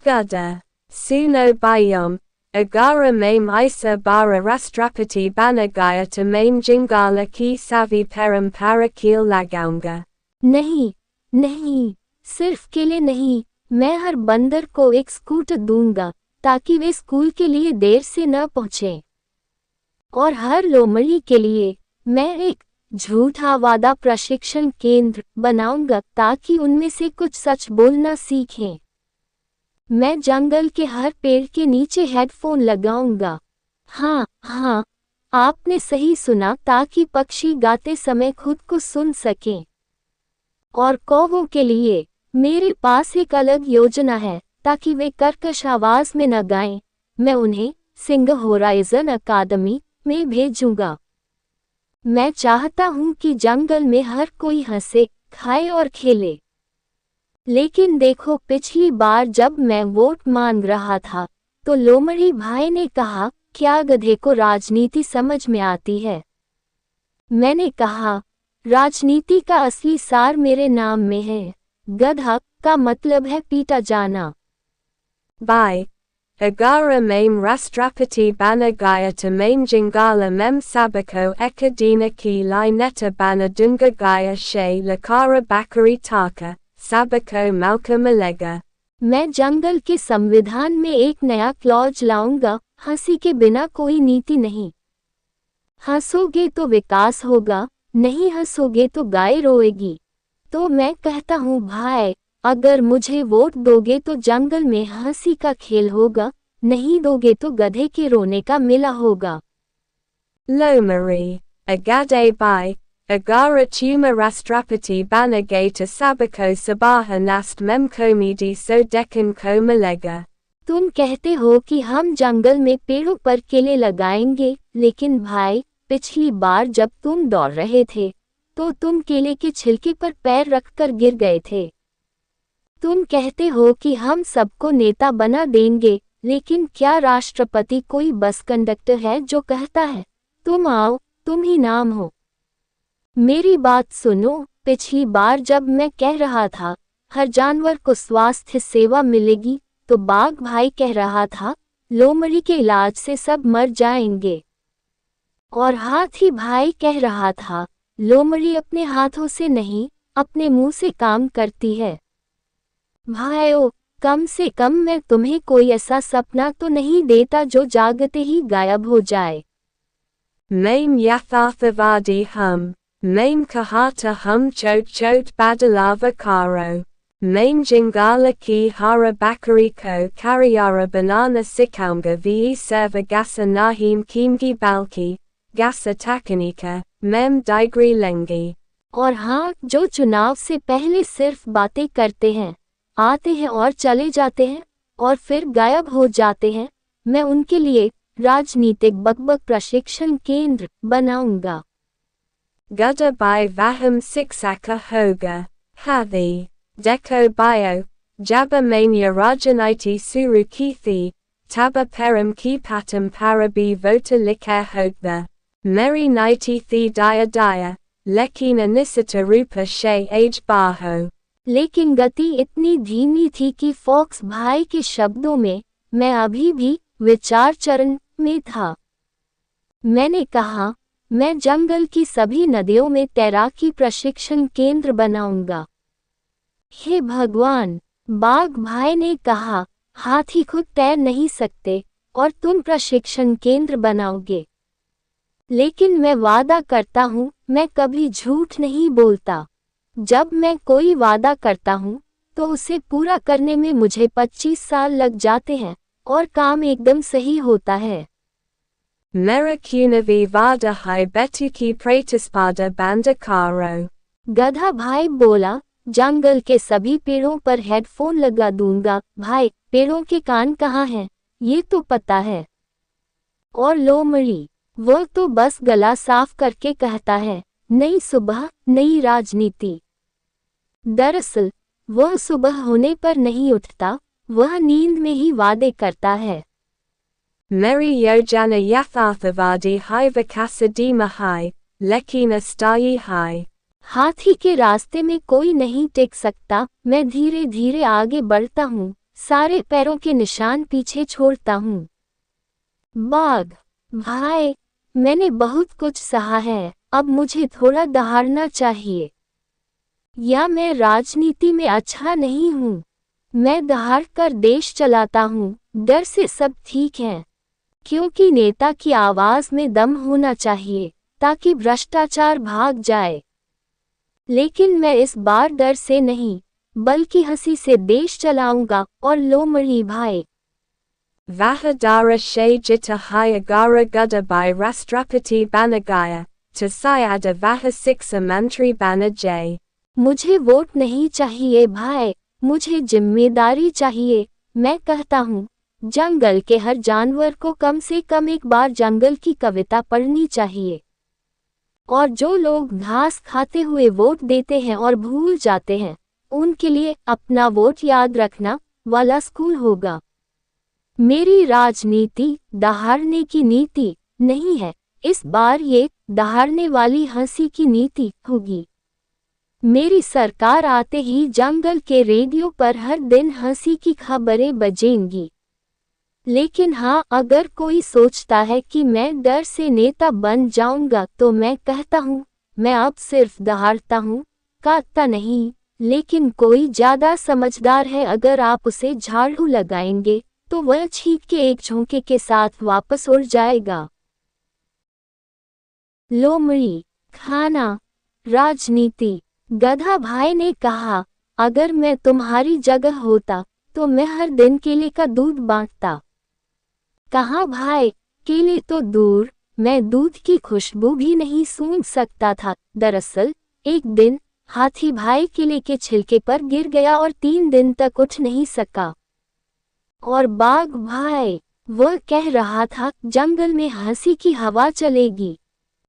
Gada. Suno bayom. Agara maim isa bara rastrapati banagaya to maim jingala ki savi peram parakil lagaunga. नहीं नहीं, सिर्फ के लिए नहीं, मैं हर बंदर को एक स्कूटर दूंगा ताकि वे स्कूल के लिए देर से न पहुंचे। और हर लोमड़ी के लिए मैं एक झूठा वादा प्रशिक्षण केंद्र बनाऊंगा ताकि उनमें से कुछ सच बोलना सीखें। मैं जंगल के हर पेड़ के नीचे हेडफोन लगाऊंगा। हाँ हाँ, आपने सही सुना, ताकि पक्षी गाते समय खुद को सुन सकें। और कौवों के लिए मेरे पास एक अलग योजना है ताकि वे कर्कश आवाज में न गाएं। मैं उन्हें सिंग होराइजन अकादमी में भेजूंगा। मैं चाहता हूं कि जंगल में हर कोई हंसे, खाए और खेले। लेकिन देखो, पिछली बार जब मैं वोट मांग रहा था तो लोमड़ी भाई ने कहा, क्या गधे को राजनीति समझ में आती है? मैंने कहा, राजनीति का असली सार मेरे नाम में है। गधा का मतलब है पीटा जाना। By Agara maim rastrapati banagaya to maim jingala mem sabako ekadina ki lai neta bana dunga gaya she lakara bakari taka sabako malka malega। मैं जंगल के संविधान में एक नया क्लॉज लाऊंगा, हंसी के बिना कोई नीति नहीं। हंसोगे तो विकास होगा, नहीं हंसोगे तो गाय रोएगी। तो मैं कहता हूँ भाई, अगर मुझे वोट दोगे तो जंगल में हंसी का खेल होगा, नहीं दोगे तो गधे के रोने का मेला होगा। Lomari, Agade by Agara tuma rastrapati banagay to sabako sabaha nast memkomidi so dekan ko malega। तुम कहते हो कि हम जंगल में पेड़ों पर केले लगाएंगे, लेकिन भाई, पिछली बार जब तुम दौड़ रहे थे तो तुम केले के छिलके पर पैर रखकर गिर गए थे। तुम कहते हो कि हम सबको नेता बना देंगे, लेकिन क्या राष्ट्रपति कोई बस कंडक्टर है जो कहता है, तुम आओ, तुम ही नाम हो? मेरी बात सुनो, पिछली बार जब मैं कह रहा था हर जानवर को स्वास्थ्य सेवा मिलेगी, तो बाघ भाई कह रहा था लोमड़ी के इलाज से सब मर जाएंगे। और हाथी भाई कह रहा था लोमड़ी अपने हाथों से नहीं, अपने मुंह से काम करती है। भाइयों, कम से कम मैं तुम्हें कोई ऐसा सपना तो नहीं देता जो जागते ही गायब हो जाए। Maim yatharthavadi hum, maim kahata hum chot chot badalava karo, maim jingala ki hara bakari ko karyara banana sikaunga ve serva gasa nahim kimgi balki, gasa takanika, mem digri lengi। और हाँ, जो चुनाव से पहले सिर्फ बातें करते हैं, आते हैं और चले जाते हैं और फिर गायब हो जाते हैं, मैं उनके लिए राजनीतिक बकबक प्रशिक्षण केंद्र बनाऊंगा। Gada by vaham siksaka hoga, hathi, deko bio, jaba mania rajaniti suru kithi, taba peram ki patam parabi vota likha hogda, meri niti thi dia dia, lekina nisita rupa she age baho। लेकिन गति इतनी धीमी थी कि fox भाई के शब्दों में मैं अभी भी विचार चरण में था। मैंने कहा, मैं जंगल की सभी नदियों में तैराकी प्रशिक्षण केंद्र बनाऊंगा। हे भगवान, बाघ भाई ने कहा, हाथी खुद तैर नहीं सकते और तुम प्रशिक्षण केंद्र बनाओगे। लेकिन मैं वादा करता हूँ, मैं कभी झूठ नहीं बोलता। जब मैं कोई वादा करता हूँ तो उसे पूरा करने में मुझे 25 साल लग जाते हैं और काम एकदम सही होता है। Mera kunavi vada hai betuki pratispada bandakaro। गधा भाई बोला, जंगल के सभी पेड़ों पर हेडफोन लगा दूंगा। भाई, पेड़ों के कान कहाँ हैं, ये तो पता है। और लोमड़ी, वो तो बस गला साफ करके कहता है, नई सुबह, नई राजनीति। दरअसल वह सुबह होने पर नहीं उठता, वह नींद में ही वादे करता है। Meri yojana yatharthavadi hai vakasadima hai, lekina stayi hai। हाथी के रास्ते में कोई नहीं टिक सकता, मैं धीरे धीरे आगे बढ़ता हूँ, सारे पैरों के निशान पीछे छोड़ता हूँ। बाघ, भाई, मैंने बहुत कुछ सहा है, अब मुझे थोड़ा दहाड़ना चाहिए। या मैं राजनीति में अच्छा नहीं हूँ? मैं दहाड़ कर देश चलाता हूँ, डर से सब ठीक है। क्योंकि नेता की आवाज में दम होना चाहिए, ताकि भ्रष्टाचार भाग जाए। लेकिन मैं इस बार डर से नहीं, बल्कि हंसी से देश चलाऊंगा। और लोमड़ी भाई, Vahadara Shajita Hyagara Gudabai Rastrapati Banagaya, Tasayada Vahasiksa Mantri Banajay. मुझे वोट नहीं चाहिए भाई, मुझे जिम्मेदारी चाहिए। मैं कहता हूँ, जंगल के हर जानवर को कम से कम एक बार जंगल की कविता पढ़नी चाहिए। और जो लोग घास खाते हुए वोट देते हैं और भूल जाते हैं, उनके लिए अपना वोट याद रखना वाला स्कूल होगा। मेरी राजनीति दहाड़ने की नीति नहीं है, इस बार ये दहाड़ने वाली हंसी की नीति होगी। मेरी सरकार आते ही जंगल के रेडियो पर हर दिन हंसी की खबरें बजेंगी। लेकिन हाँ, अगर कोई सोचता है कि मैं डर से नेता बन जाऊंगा, तो मैं कहता हूँ, मैं अब सिर्फ दहाड़ता हूँ, काटता नहीं। लेकिन कोई ज्यादा समझदार है, अगर आप उसे झाड़ू लगाएंगे तो वह छींक के एक झोंके के साथ वापस उड़ जाएगा। लोमड़ी, खाना, राजनीति। गधा भाई ने कहा, अगर मैं तुम्हारी जगह होता तो मैं हर दिन केले का दूध बांटता। कहा भाई, केले तो दूर, मैं दूध की खुशबू भी नहीं सूंघ सकता था। दरअसल एक दिन हाथी भाई केले के छिलके पर गिर गया और 3 दिन तक उठ नहीं सका। और बाघ भाई, वह कह रहा था जंगल में हंसी की हवा चलेगी।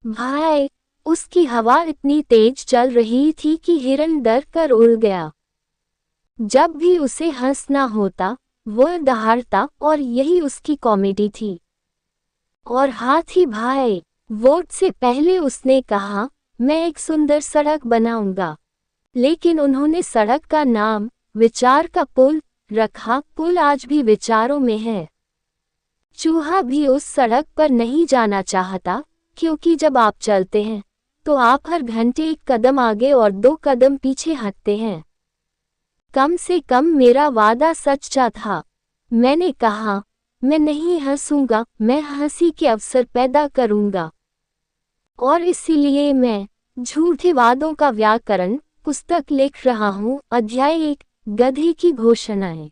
भाई, उसकी हवा इतनी तेज चल रही थी कि हिरन डर कर उड़ गया। जब भी उसे हंसना होता, वह दहाड़ता, और यही उसकी कॉमेडी थी। और हाथी भाई, वोट से पहले उसने कहा, मैं एक सुंदर सड़क बनाऊंगा। लेकिन उन्होंने सड़क का नाम विचार का पुल रखा। पुल आज भी विचारों में है। चूहा भी उस सड़क पर नहीं जाना चाहता, क्योंकि जब आप चलते हैं तो आप हर घंटे 1 कदम आगे और 2 कदम पीछे हटते हैं। कम से कम मेरा वादा सच्चा था। मैंने कहा, मैं नहीं हंसूंगा, मैं हंसी के अवसर पैदा करूंगा। और इसीलिए मैं झूठे वादों का व्याकरण पुस्तक लिख रहा हूँ। अध्याय 1, गधे की घोषणाएं।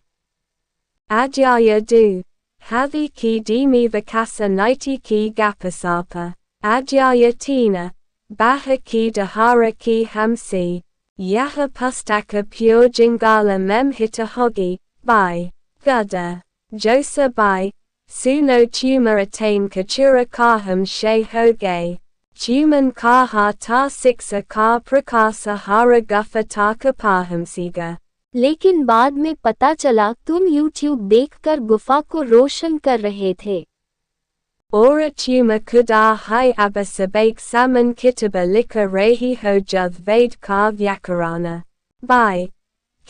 Adyaya du. Hathi ki dimi vakasa niti ki gapasapa. Adyaya tina. Baha ki dahara ki hamsi. Yaha pustaka pure jingala memhita hogi. By. Gada. Josa by. Suno tuma attain kachura kaham she hoge. Tuman kaha ta siksa ka prakasa hara guffa ta kapahamsiga. लेकिन बाद में पता चला तुम YouTube देखकर गुफा को रोशन कर रहे थे। Ora tuma kuda hai abasabake saman kitaba lika rehi hojud vade ka vyakarana. By.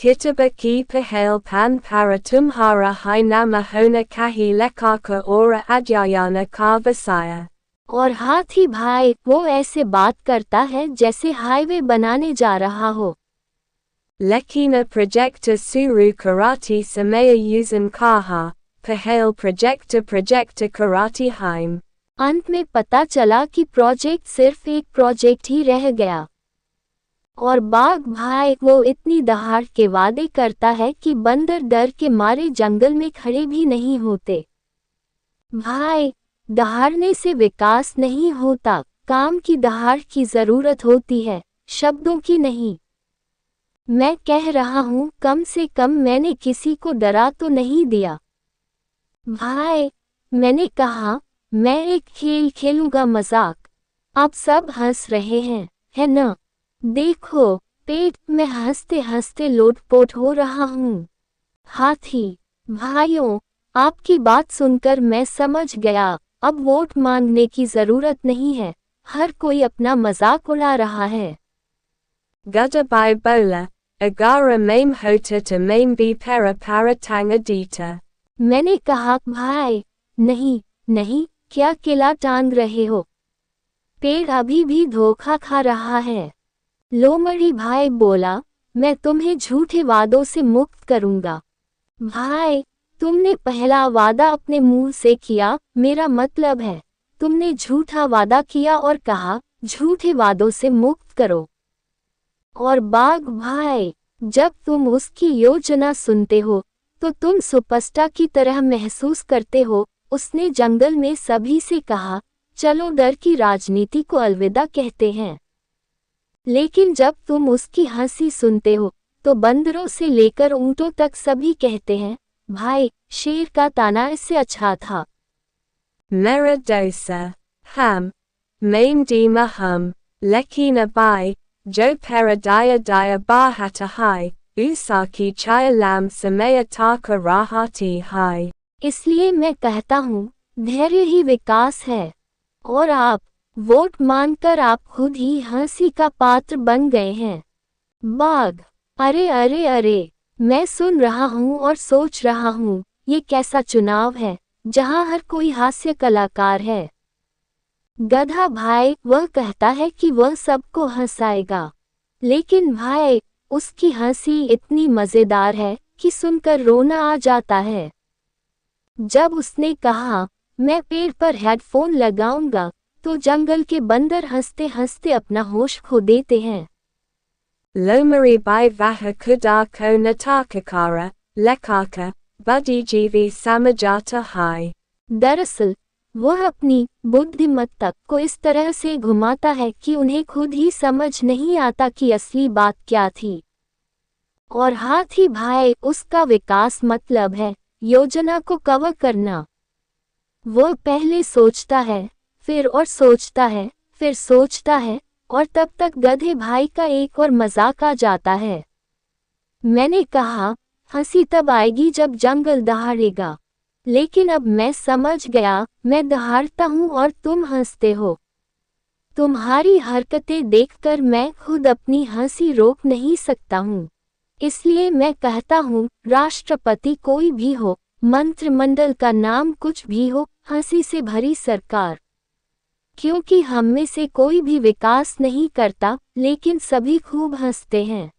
Kitaba ki pahale pan para tumhara hai nama hona kahi lekaka ora adyayana ka vasaya. और हाथी भाई, वो ऐसे बात करता है जैसे हाईवे बनाने जा रहा हो। Lekina projecta suru karate samaya yuzan kaha, pahale projecta karate haim. अंत में पता चला कि प्रोजेक्ट सिर्फ एक प्रोजेक्ट ही रह गया। और बाघ भाई, वो इतनी दहाड़ के वादे करता है कि बंदर डर के मारे जंगल में खड़े भी नहीं होते। भाई, दहाड़ने से विकास नहीं होता, काम की दहाड़ की जरूरत होती है, शब्दों की नहीं। मैं कह रहा हूँ, कम से कम मैंने किसी को डरा तो नहीं दिया। भाई, मैंने कहा, मैं एक खेल खेलूंगा, मजाक। आप सब हंस रहे हैं, है न? देखो, पेट में हंसते हंसते लोटपोट हो रहा हूँ। हाथी भाइयों, आपकी बात सुनकर मैं समझ गया, अब वोट मांगने की जरूरत नहीं है, हर कोई अपना मजाक उड़ा रहा है। Gudabai bola. agara maim hota to maim bi pera para tanga dita. मैंने कहा, भाई, नहीं, नहीं, क्या किला टांग रहे हो? पेड़ अभी भी धोखा खा रहा है। लोमड़ी भाई बोला, मैं तुम्हें झूठे वादों से मुक्त करूंगा। भाई, तुमने पहला वादा अपने मुंह से किया, मेरा मतलब है, तुमने झूठा वादा किया और कहा, झूठे वादों से मुक्त करो। और बाघ भाई, जब तुम उसकी योजना सुनते हो, तो तुम सुपरस्टार की तरह महसूस करते हो। उसने जंगल में सभी से कहा, चलो डर की राजनीति को अलविदा कहते हैं। लेकिन जब तुम उसकी हंसी सुनते हो, तो बंदरों से लेकर ऊंटों तक सभी कहते हैं, भाई, शेर का ताना इससे अच्छा था। Mera dosa, ham, maim dima hum, lekina bai, jo paradaya dia bahata hai, usaki chaya lam samaya taka rahati hai। इसलिए मैं कहता हूँ, धैर्य ही विकास है। और आप, वोट मानकर आप खुद ही हंसी का पात्र बन गए हैं। बाघ, अरे अरे अरे, मैं सुन रहा हूँ और सोच रहा हूँ, ये कैसा चुनाव है, जहाँ हर कोई हास्य कलाकार है। गधा भाई, वह कहता है कि वह सबको हंसाएगा, लेकिन भाई, उसकी हंसी इतनी मजेदार है कि सुनकर रोना आ जाता है। जब उसने कहा, मैं पेड़ पर हेडफोन लगाऊंगा, तो जंगल के बंदर हंसते हंसते अपना होश खो देते हैं। Lomari bai vaha kudako natakakara, lekaka, buddhijeevi samajata hai। दरअसल, वह अपनी बुद्धिमत्ता को इस तरह से घुमाता है कि उन्हें खुद ही समझ नहीं आता कि असली बात क्या थी। और हाथी भाई, उसका विकास मतलब है योजना को कवर करना। वह पहले सोचता है, फिर और सोचता है, फिर सोचता है, और तब तक गधे भाई का एक और मजाक आ जाता है। मैंने कहा, हंसी तब आएगी जब जंगल दहाड़ेगा। लेकिन अब मैं समझ गया, मैं दहाड़ता हूँ और तुम हंसते हो। तुम्हारी हरकतें देखकर मैं खुद अपनी हंसी रोक नहीं सकता हूँ। इसलिए मैं कहता हूँ, राष्ट्रपति कोई भी हो, मंत्रिमंडल का नाम कुछ भी हो, हंसी से भरी सरकार। क्योंकि हम में से कोई भी विकास नहीं करता, लेकिन सभी खूब हंसते हैं।